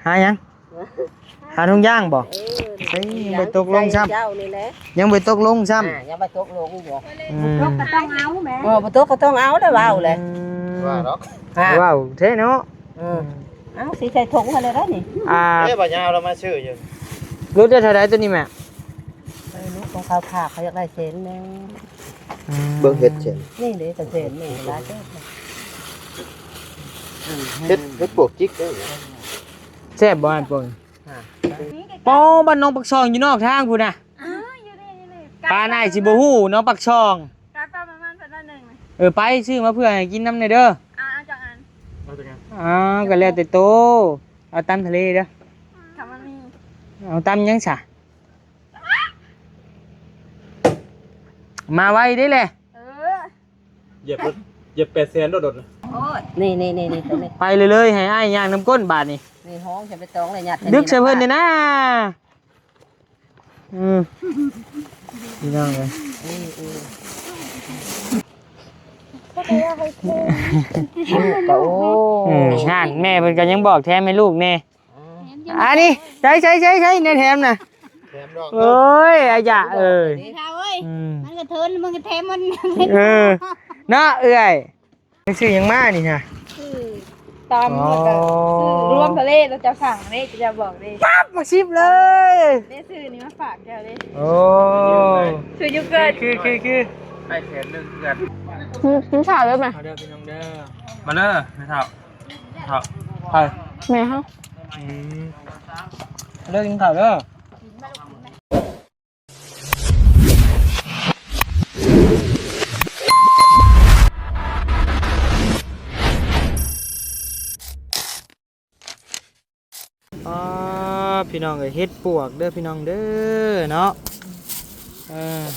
หายังหาทุ่งย่างบ่เฮ้ยยังไปตกลงซ้ำยังไปตกลงซ้ำยังไปตกลงอยู่ตกก็ต้องเอาแม่บ่ตกก็ต้องเอาได้ว้าวเลยว่าดอกว้าวเท่เนาะเอาสิใส่ถุงมาเลยได้นี่บ่ยาวเรามาซื้ออยู่รู้ได้เท่าไรตัวนี้แม่ลูกของเขาผ่าเขาอยากได้เส้นนึงเบิ่งเฮ็ดเช่นนี่เด้แต่เส้นนี่หลายเด้อเฮ็ดปวกจิกเด้อแซ่บบ่อันปนป้อบ้านน้องปักช่องอยู่นอกทางพุ่นน่ะอยู่นี่ปลาไหนสิบ่ฮู้น้องปักช่องกาประมาณสัก1ไปซื้อมาเพื่อให้กินน้ำในเด้อจังอันก็แล้วแต่โตเอาตำทะเลเด้อทำมันมีเอาตำยังซะมาไว้ได้แหละเหยียบ800,000โดดๆโอ้ยนี่ตัวนี้ไปเลยให้อ้ายย่างน้ำก้นบาดนี่นี่ห้องจะไปตองเลยหยัดดึกใส่เพิ่นนี่นะพี่น้องเลยงานแม่เพิ่นก็ยังบอกแถมให้ลูกแน่อันนี้ใช้ในแถมน่ะโอ้ยอาญะเท้าเอ้ยมันก็เทินมันก็แถมมันเนาะเอ้ยชื่อยังมานี่ฮะตามแล้วก็รวมทะเลเราจะสั่งเลยจะบอกเลยปั๊บมาชิบเลยได้ซื้อนี่มาฝากแกเลยโอ้ซื้อยูเกิร์ตคือให้แสนนึงกันกินข้าวเลยไหมเด้อพี่น้องเด้อมาเด้อให้เฒ่าไปแม่เฮาเลิกกินข้าวเด้อพี่น้องเฮ็ดปวกเด้อพี่น้องเด้อเนาะ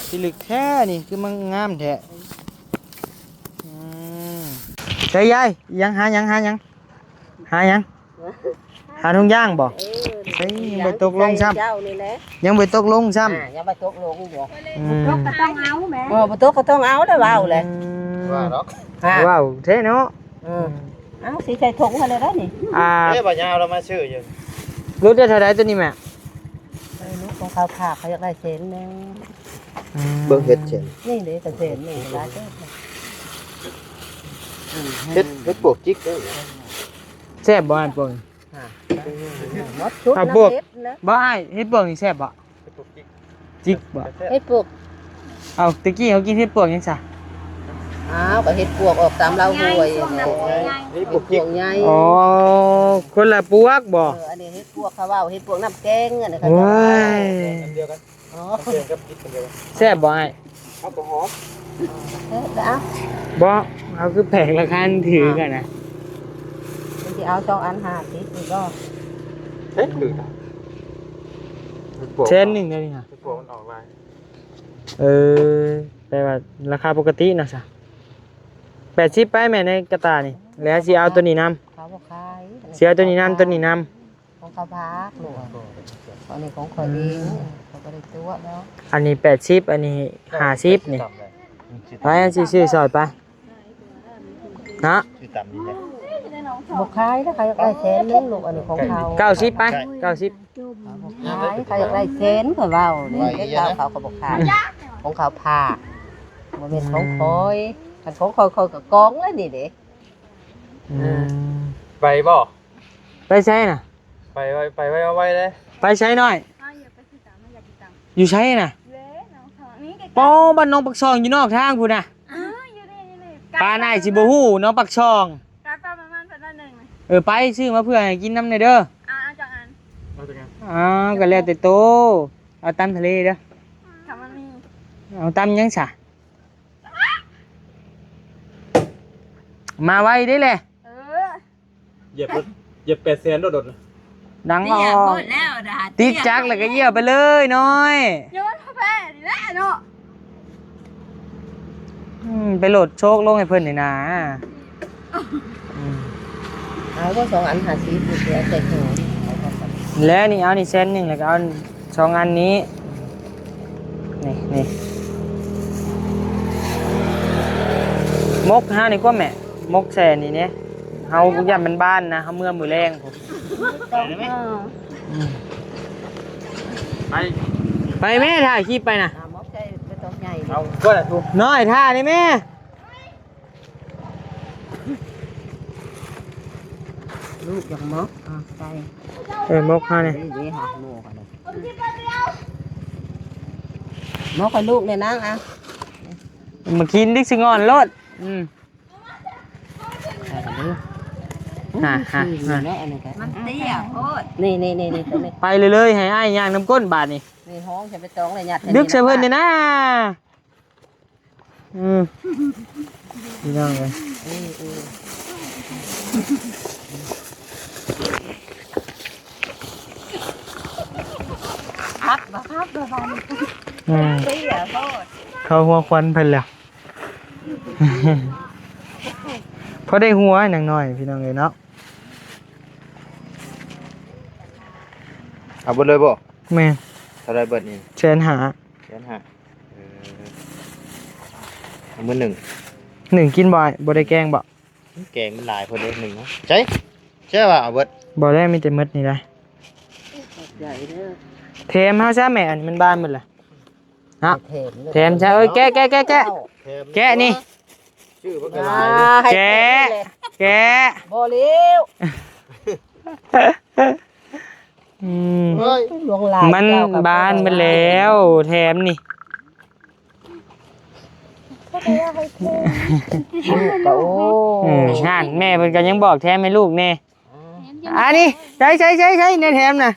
สิลึกแท้นี่คือมันงามแท้ใช่ยายยังหาทุ่งย่างบ่เฮ้ยยังไปตกลงซ้ำยังไปตกลงซ้ำยังไปตกลงอยู่ตกก็ต้องเอาแม่บ่ตกก็ต้องเอาได้ว้าวเลยว่าดอกว้าวเท่เนาะเอาสิใส่ถุงมาเลยได้นี่บ่ยาวเรามาซื้ออยู่รู้ได้เท่าไรตัวนี้แม่ลูกของเขาผ่าเขาอยากได้เส้นนึงเบิ่งเฮ็ดเช่นนี่เด้แต่เส้นนี่หลายเด้อเฮ็ดปวกจิกเด้อแซ่บบ่อันปนเอาพวกบ่อ้ายเฮ็ดปวกนี่แซ่บบ่จิกบ่เฮ็ดปวกเอาตะกี้เขากินเฮ็ดปวกยังซะก็เฮ็ดปวกออกตามเราห่วยนี่ปวกจิกใหญ่อ๋อคนละปวกบ่อันนี้เฮ็ดปวกเขาว่าเฮ็ดปวกน้ำแกงอันนี้ก็อันเดียวกันเดียวกับจิกอันเดียวกันแซ่บบ่อ้ายเอาบ่หอมบ่เอาคือแผงละคันถือกันนะสิเอา2อัน50นี่ก็เฮ็ดคือเช่น1ได้นี่ฮะปวกมันออกลายแต่ว่าราคาปกตินะซะ80ไปแม่ในกระตานี่แล้วสิเอาตัวนี้นำเขาบ่ขายสิเอาตัวนี้นำของเขาพักลูกอันนี้ของข่อยเองเขาบ่ได้ตัวแล้วอันนี้80อันนี้50นี่ไปอันสิซื้อซอยไปนะชื่อตามนี้แหละบ่ขายถ้าใครอยากได้แสนนึงลูกอันนี้ของเขา90ไป90ขายใครอยากได้แสนเพิ่นเว้านี่เขาก็บ่ขายของเขาพาบ่แม่นของข่อยคันของข่อยก็กองแล้วนี่เด้ไปบ่ไปใช้น่ะไปเอาไว้เลยไปใช้หน่อยอยู่ใช้น่ะป้อบ้านน้องปักช่องอยู่นอกทางพุ่นน่ะปลาไหนสิบ่ฮู้น้องปักช่องกาประมาณสัก1ไปซื้อมาเพื่อให้กินน้ำในเด้อจังอันก็แล้วแต่โตเอาตำทะเลเด้อทำมันมีเอาตำยังซะมาไว้ได้แหละเหยียบ800,000โดดดังออกติดจักแล้วก็เยี่ยวไปเลยน้อยโยนเข้าไปนี่แหละเนาะไปโหลดโชคลงให้เพิ่นนี่นะเอาก็2อัน50นี่สิเอาใส่ถุงแล้วนี่เอานี่เส้น1แล้วก็เอา2อันนี้นี่มกหานี่ก็แม่มกแซ่นี่เนี่ยเฮาย่านบ้านๆนะเฮาเมื่อมื้อแรงพุ่น ไปแม่ถ่ายคลิปไปนะ หมอกใช่ไม่ต้องใหญ่ เอาก็ได้ทุก น้อยท่านี่แม่ ลูกยังหมอกใช่ มกข้าเนี่ย นี่หาหมูกันเลยหมอกให้ลูกเนี่ยนางอ่ะ มากินดิสิงอนรถมันเตี้ยโคตรนี่ตัวนี้ ไปเลยให้อ้ายย่างน้ำก้นบาทนี่ นี่ห้องฉันไปตองเลยหยัด ดึกเสเพิ่นนี่นะพี่น้องเลยพับเตี้ยโคตร เขาหัวควันเพิ่นแล้วพอได้หัวหนังหน่อยพี่น้องเลยเนาะ เอาเบิดเลยบ่ แม่ เท่าไรเบิดนี่ แชนหา แสนห้าเอามื้อหนึ่ง 1กินบ่อยบ่ได้แกงบ่ แกงมันหลายพอดีหนึ่งเนาะใช่ป่ะเอาเบิด บ่ได้มีแต่มดนี่ได้ ใหญ่เด้อ เทมเฮาซะแม่อันมันบานหมดล่ะฮะ เทม เทมซะเอ้ยแกะแกะนี่ ชื่อเพิ่นก็หลายเลย แกะ บ่เลี้ยว เฮ้ย ลวงลาย มันบานไปแล้วแถมนี่ โอ้ งานแม่เพิ่นก็ยังบอกแถมให้ลูกแน่อันนี้ใช้ในแถมน่ะ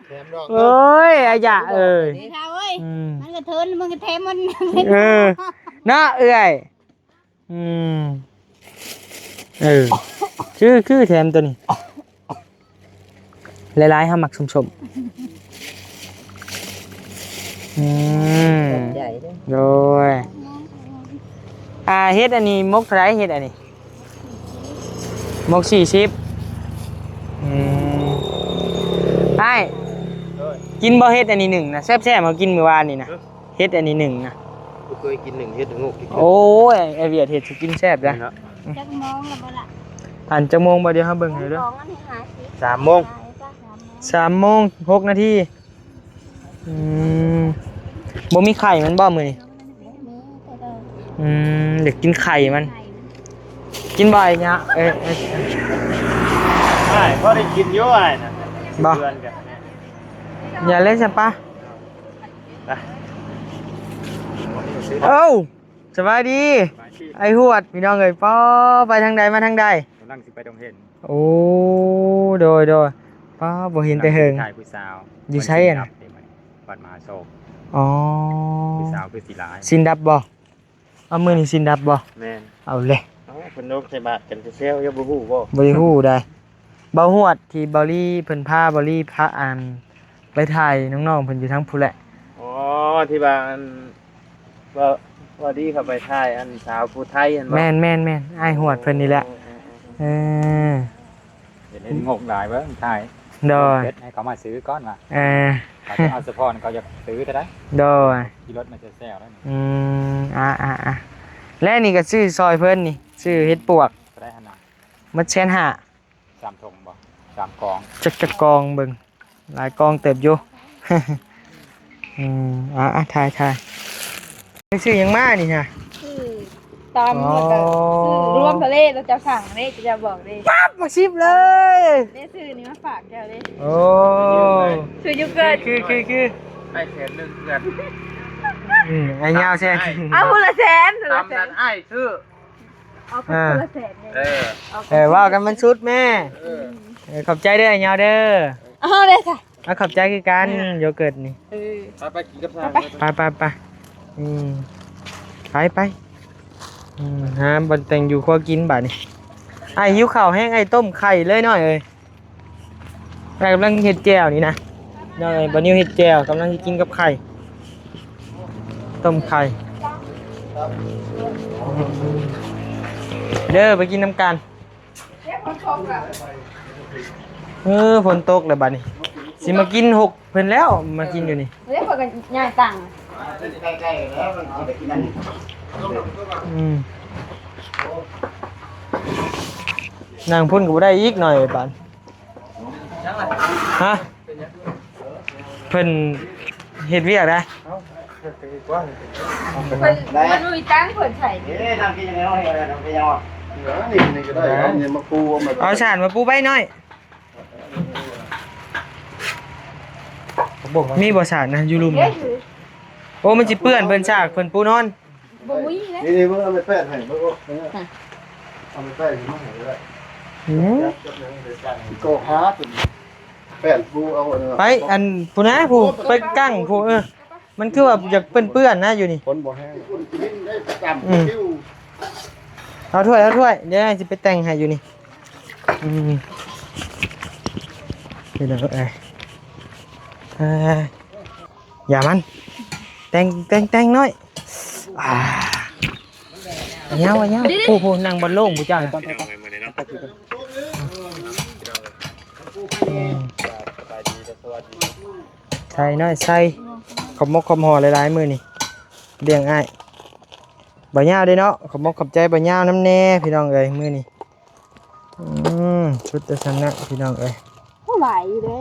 แถมดอก โอ้ยอาญะเอ้ย เท้าเอ้ย อืม มันก็เทินมันก็เทมัน เนาะเอ้ยคือแถมตัวนี้หลายๆเฮามักชมใหญ่เด้อ โดยเฮ็ดอันนี้มกเท่าไหร่เฮ็ดอันนี้มก40ไอ้กินบ่เฮ็ดอันนี้1นะแซ่บๆมากินมื้อวานนี่นะเฮ็ดอันนี้1นะ กูเคยกินหนึ่งเฮ็ดงูกิน โอ้ยไอเวียดเฮ็ดสิกินแซ่บนะ จักมองแล้วบ่ล่ะ อันจะโมงบ่เดี๋ยวเฮาเบิ่งให้เด้อ ของอันนี้หาสิ 3 โมง 3 โมง 6 นาทีบ่มีไข่มันบ่มื้อนี้เด็กกินไข่มัน กินบ่อยเนี่ยใช่พอได้กินอยู่อ้ายน่ะ บ่ เดือนกัน อย่าเล่นซะปะ ไป เอ้าสบายดี ไอ้หวดพี่น้องเอ้ยป้อไปทางใดมาทางใด กำลังสิไปดงเห็น โอ้โดยป้าบ่เห็นแต่เหิง ถ่ายผู้สาว อยู่ไสอะน่ะ วัดมหาโศก อ๋อ ผู้สาวคือสิหลาย สินดับบ่เอามื้อนี้สินดับบ่ แม่น เอาเลย เอ้าเพิ่นนกใส่บาตรกันเซลอย่าบ่ฮู้บ่ บ่ได้ฮู้ได้เบาหวดที่เบาลี่เพิ่นพาเบาลี่พาอ่านไปถ่ายน้องๆเพิ่นอยู่ทั้งผู้แหละ อ๋อที่บ้านว่าดีเข้าไปถ่ายอันสาวผู้ไทยอันบ่ แม่นอ้ายหวดเพิ่นนี่แหละเออ เดี๋ยวนี้งกหลายเว้ยถ่าย โดย เฮ็ดให้เขามาซื้อก้อนมา เขาจะเอาสปอนเขาจะซื้อจะได้ โดย ขี่รถมาจะแซวแล้วนี่ และนี่ก็ซื้อซอยเพิ่นนี่ซื้อเฮ็ดปวก จะได้ขนาด มัดแชนหา 3 ถุงบ่3 กอง จักกองเบิ่งหลายกองเติบอยู่ ถ่ายซื้อหยังมานี่ฮะ คือตามแล้วก็ซื้อรวมทะเลเราจะสั่งเด้จะบอกเด้ ปั๊บมาชิบเลย ได้ซื้อนี่มาฝากเจ้าเด้ โอ้ ซื้ออยู่เกิด คือ ให้แถมหนึงเดือน ไอ้ยาวแซ่ เอาคนละแสนคนละ ตาม แส นั้น นอ้ายซื้อ เอาไปคนละแสนเลย ว่ากันมันชุดแม่ขอบใจเด้อไอ้ยาวเด้อ เอาเลยค่ะ ขอบใจคือกันโยเกิร์ตนี่ ไปกินกับซา ไปไปฮะบันแต่งอยู่ครัวกินบ่านี่ไอ้หิวข้าวแห้งไอ้ต้มไข่เลยหน่อยเอ้ยไอ้กำลังเห็ดแจ่วนี่นะน้อยบันนิวเห็ดแจ่วกำลังจะกินกับไข่ต้มไข่เด้อไปกินน้ำกันฝนตกแล้วบัดนี้สิมากินหกเพิ่นแล้วมากินอยู่นี่ เรียกว่ากันย่างตังค์ นางพุ่นก็บ่ได้อีกหน่อยบาน ฮะเพิ่นเฮ็ดเวียกได้ มันมีตั้งเพิ่นใส่ เอาฉานมาปูใบหน่อยมีบ่ฉานนะอยู่ลุมนะโอ้มันสิเปื้อนเพิ่นฉากเพิ่นปูนอน บ่มีนะ นี่มึงเอาไปแปะให้มึงเอาไปแปะให้มึงให้ได้ หือ โกฮาร์ดแปะกูเอา ไปอันผู้นะผู้ไปกั้งผู้มันคือว่าอยากเปื้อนๆนะอยู่นี่ คนบ่แห้งได้จำคิว เอาถ้วยเดี๋ยวสิไปแต่งให้อยู่นี่เดี๋ยวอย่ามันแต่งน้อยเงี้ยผู้นั่งบนโล่งผู้เจ้าใส่น้อยใส่ขอบมกขอบห่อหลายๆมือนี่เลี้ยงง่ายบ่ยาวเด้เนาะขอบมกขอบใจบ่ยาวน้ำแน่พี่น้องเอ้ยมือนี่ชุดจะชนะพี่น้องเอ้ย บ่ไหวอยู่เด้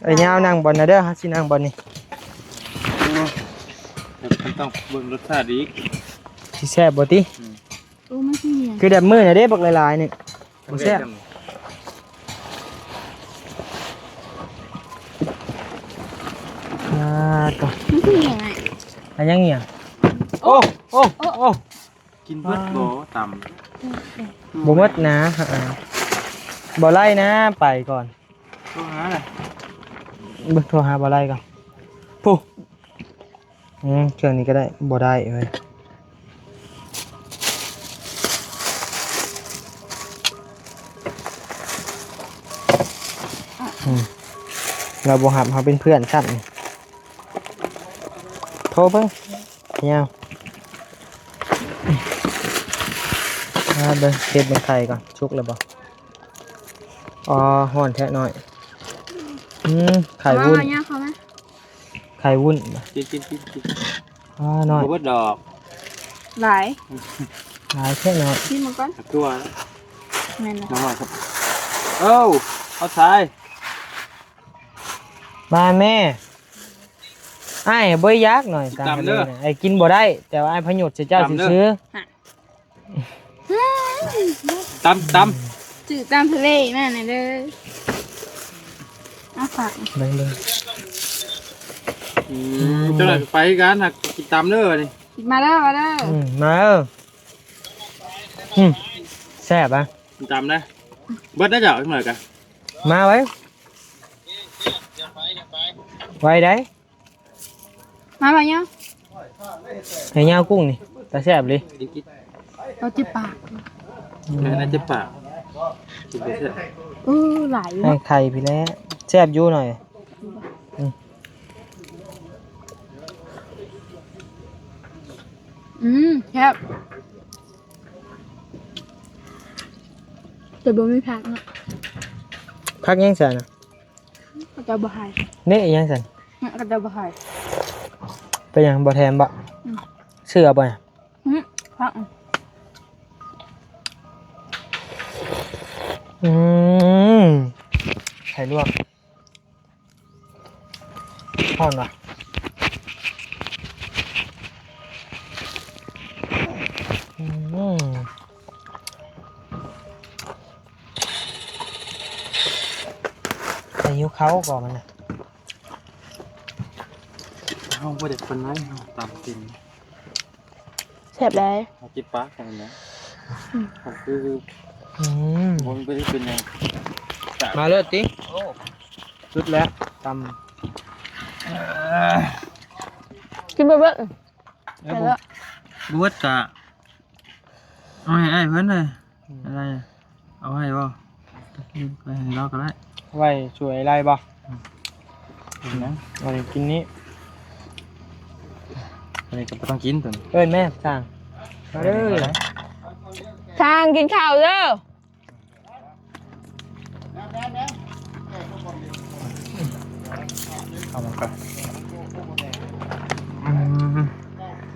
ไอ้ยาวนั่งบอลนะเด้อฮัสินั่งบอลนี่ มันต้องเบิ่งรสชาติอีก สิแซ่บบ่ติ โอ้มันสิเนี่ย คือแบบมือน่ะเด้บักหลายๆนี่บ่แซ่บต่อ มันสิยังไง อันยังเหี่ยโอ้ กินเบิดบ่ตำ บ่หมดนะบ่ไล่นะไปก่อน ตัวหาน่ะ เบิ่งโทรหาบ่ไล่ก่อนผู้เครื่องนี้ก็ได้บ่ได้เว้ยเราบ่หับเขาเป็นเพื่อนชั้นนี่โทรเบิ่งเหี่ยวเบิ่งเฮ็ดเป็นไข่ก่อนชุกแล้วบ่อ๋อฮ้อนแท้หน่อยไข่วุ้น เอาเนี่ยเขามั้ย ไข่วุ้น กิน หน่อย บ่เบิดดอก หลาย หลายแค่หน่อย กินมาก่อน ตัว แม่นนะ น้อยครับเอ้าเอาทราย มาแม่ไอ้บ่ยากหน่อยตามนี้ไอ้กินบ่ได้แต่ว่าไอ้พยุดเจ้าสิซื้อ ตำ จืดตามทะเลแม่น่ะเด้อเอาฝาก เบิ่ง เจ้าหน่อยไปกันหักกินตำเด้อนี่ มาเด้อมาแซ่บอ่ะ กินตำนะเบิดได้เจ้าจังหน่อยกัน มาไว้ได้ มาบ่เนี่ย ให้ยาวกุ้งนี่แต่แซ่บเลย กิน เราจิปาก น่าจะปากกินไปเถอะ หลายอยู่ ให้ไข่พี่แล้วแซ่บอยู่หน่อย ครับแต่บ่มีผักเนาะ พักยังสั่นน่ะ ก็จะบ่หาย นี่ยังสั่น ก็จะบ่หาย ไปยังบ่แถมบ่เสื้อบ่น่ะ ผัก ไข่ลวกฮ้อนว่ะหิวเขาก่อนมันนะ ห้องบ่ได้คนนั้นตำกิน แซ่บได้ เอาจิปากกันนะคือมันไม่ได้เป็นยัง มาเลิศติสุดแล้วต กินไปเบิ่ง ำ ไปแล้ว บวชกะเอาให้ไอ้เพิ่นเลยอะไรเอาให้บ่ไปให้เราก็ได้ ไว้ช่วยอะไรบ่ นะ ไว้กินนี้ อันนี้ก็บ่ต้องกินตัวนี้ เอิ้นแม่สั่งมาเด้อ ทางกินข้าวเด้อ เอามาก่อน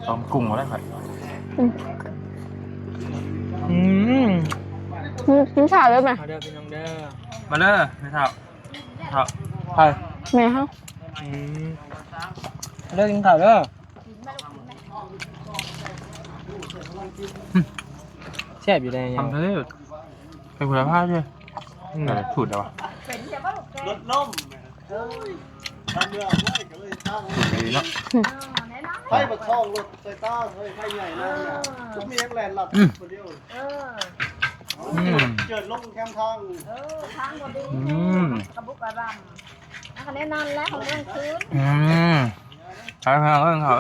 ต้มกุ้งมาได้ครับ กินข้าวเด้อมา มาเด้อพี่น้องเด้อ มาเด้อไม่เท่า ครับ ใช่ แม่เฮา เลิกกินข้าวเด้อแซ่บอยู่ได้ยัง ทำทะเลเป็นคุณภาพด้วยถูดเหรอวะ รถล่มทำเรือไว้ก็เลยตั้ง ดีเนาะ ไฟบัดช่องรถใส่ตั้งเฮ้ยไฟใหญ่เลยก็มีแรงหลับคนเดียวเกิดลงแคมทาง ทางบ่ดี กระบุกกระรำนะคะแน่นอนแล้วของเรื่องคืน ใช่ครับเขา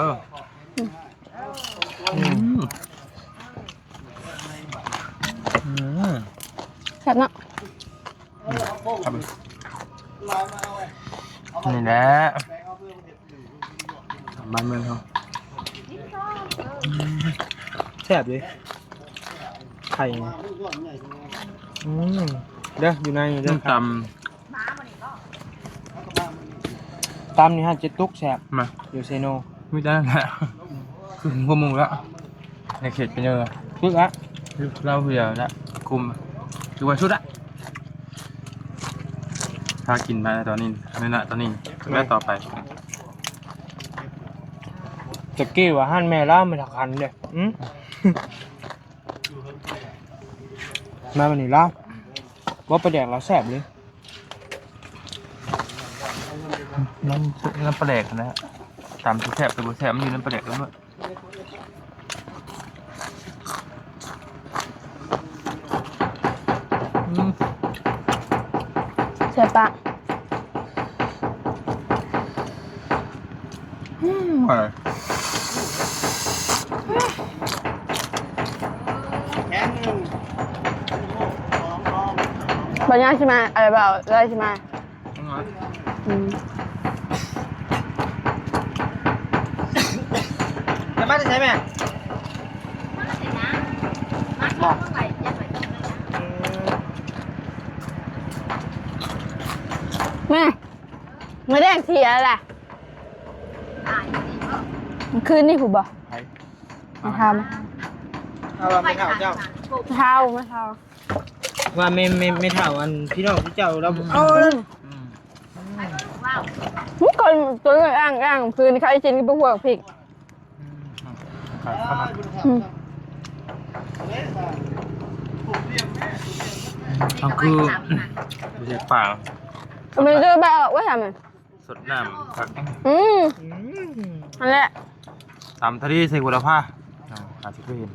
แซ่บเนาะ นี่แหละบ้านเมืองเขา แซ่บเลยไข่เด้ออยู่ในเด้อ ต ตำนี่ฮะเจ็ดตุกแซ่บ ำมา อยู่เซโน ไม่ได้แหละคือพวกมึงแล้วในเขตเป็นยังไง ปึ๊กละ เราเผื่อละคุมคือว่าชุดละถ้ากินไปตอนนี้ไม่ละตอนนี้แล้วต่อไป จะกี้ว่าหั่นแม่ล่ามันคันเด้มาวันนี้ล่าว่าประแดกเราแซ่บเลย น้ำปลาแดกนะฮะตามที่แทบไปบนแทบมันอยู่น้ำปลาแดกแล้วด้วย แซ่บปะ แขนหนึ่ง2 บัญญัติใช่ไหมอะไรเปล่าได้ใช่ไหม จะมาจะใช้ไหม แม่ไม่ได้เทียแหละคืนนี่ผมบอกไม่ท เอาว่าไม่เท่าเจ้า ำเท้าไม่เท้า ว่าไม่เท่าอันพี่น้องพี่เจ้าเราเอา นี่คนตัวอ้างคืนเขาไอ้จินกับพวกพริก เอาคือไม่ใช่ป่า มันจะไปออกว่าทำไง สดน้ำผัก นั่นแหละ ตามทะเลใส่กุหลาบผ้าอาจจะเคยเห็น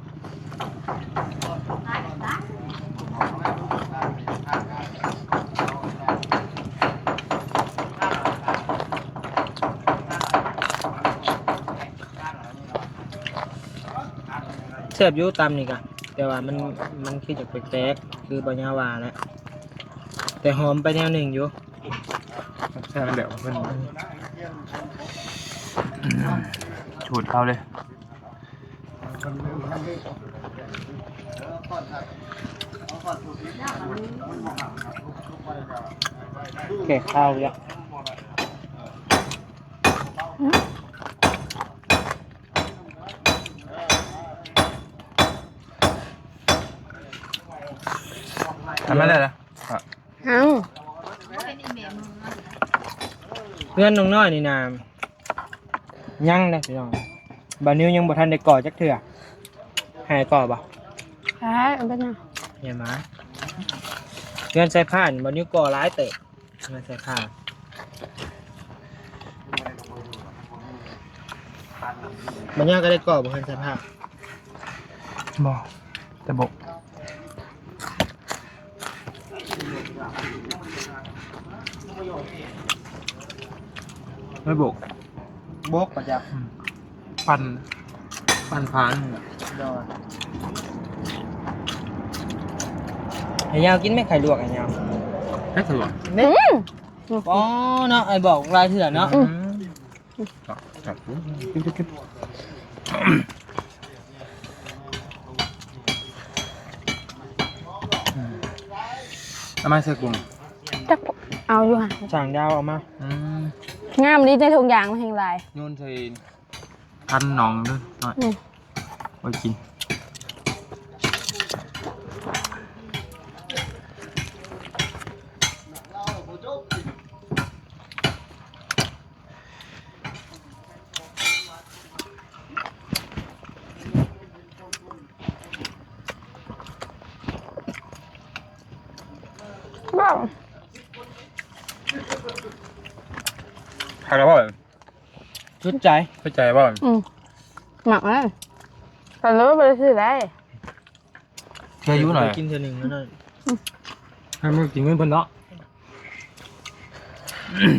แซ่บอยู่ตำนี่กะแต่ว่ามันคือจากแปลกๆคือปัญญาวาแหละแต่หอมไปแนวหนึ่งอยู่ ใช่มันเดี๋ยวมันฉูดเอาเลย แก่ข้าวเยอะ ทำไม่ได้เลย เอา เพื่อนน้องน้อยนี่นายังนะพี่น้องบานิ้วยังบ่ทันได้ก่อจักเถื่อให้ก่อบ่ ใช่เป็นไง เห็นไหมเงินใส่ผ้านี่บานิ้วก่อร้ายเตะเงินใส่ผ้าบางอย่างก็ได้ก่อบ่เงินใส่ผ้า บอกแต่บอกไม่บอก บกประจับ ปั่นผ่าน ดอดไอ้ยาวกินไหม่ไข่ลวกไอ้ยาว ให้ถือ เนี่ยอ๋อเนาะไอ้บอกลายเถื่อนเนาะ จับทำไมเสือกุ้ง จักเอาอยู่ห่ะ สั่งดาวเอามาง ามนี้ในทงยางมาแห่งลาย โยนใส่พันหนองด้วยหน่อยไว้กิน ใครแล้วบ่ ชุดใจ เข้าใจบ่ หมักนะแต่รู้ไปซื้อได้ เชื่ออายุหน่อย กินเท่านึงแล้วหน่อย ให้มึงกินเงินเพิ่นเนาะ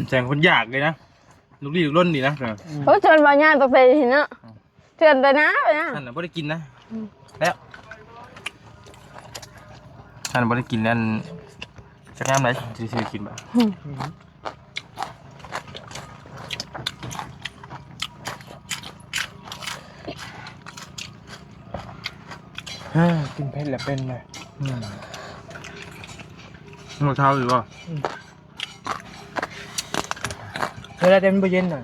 แสงคนอยากเลยนะลูกดีลูกล้นดีนะ โอ้ชวนบางอย่างตกใจเห็นเนาะเตือนไปนะไปนะ ท่านน่ะบ่ได้กินนะแล้วท่านบ่ได้กินนั่นสักยามไหนสิกินบ่กินเผ็ดแล้วเป็นเลยหมดเท้าอยู่ป่ะ เวลาเต็มเย็นหน่อย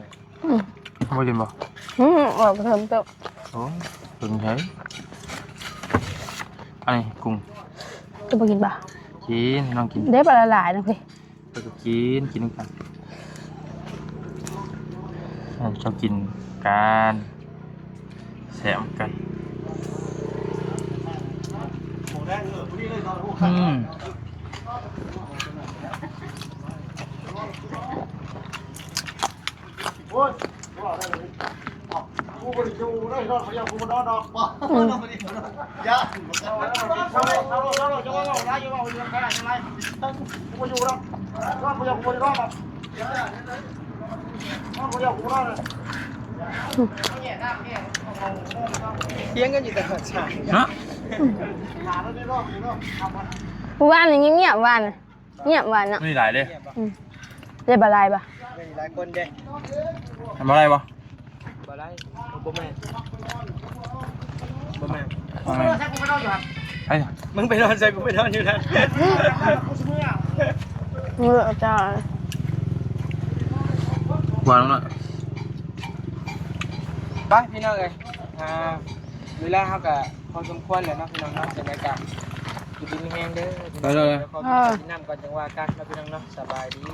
ไม่กินป่ะ ออกเพิ่มเติม โอ้ถึงใช้อันนี้กุ้ง จะไปกินป่ะ กินน้องกิน ได้ปลาหลายนะพี่ แล้วก็กินกันชอบกินกันแซมกันกูบริจูได้นอนพยายามกูมานอนดอกบ่นอนพอดียาเอาจะว่าได้อยู่ว่าอยู่กันอะไรกูมาอยู่แล้วนอนพยายามกูไม่ได้นอนหรอกนอนพยายามกูนอนเลย เที่ยงกันอยู่แต่หัวฉาก ฮะ ว่านอย่างเงียบว่านเงียบว่านเนาะ ไม่หลายเลย ได้ปลาหลายป่ะ ไม่หลายคนเด้ ทำอะไรป่ะ บ่ได้บ่แม่บ่แม่ ไอ้ มึงไปนอนใส่กูไปนอนอยู่นั่น มือจ้า กวางแล้ว ไปพี่น้องเอ้ยเวลาเฮาก็พอสมควรแล้วเนาะพี่น้องเนาะจังได๋ก็อยู่ดีมีแฮงเด้อขอกินน้ำก่อนจังว่ากันเนาะพี่น้องเนาะสบายดี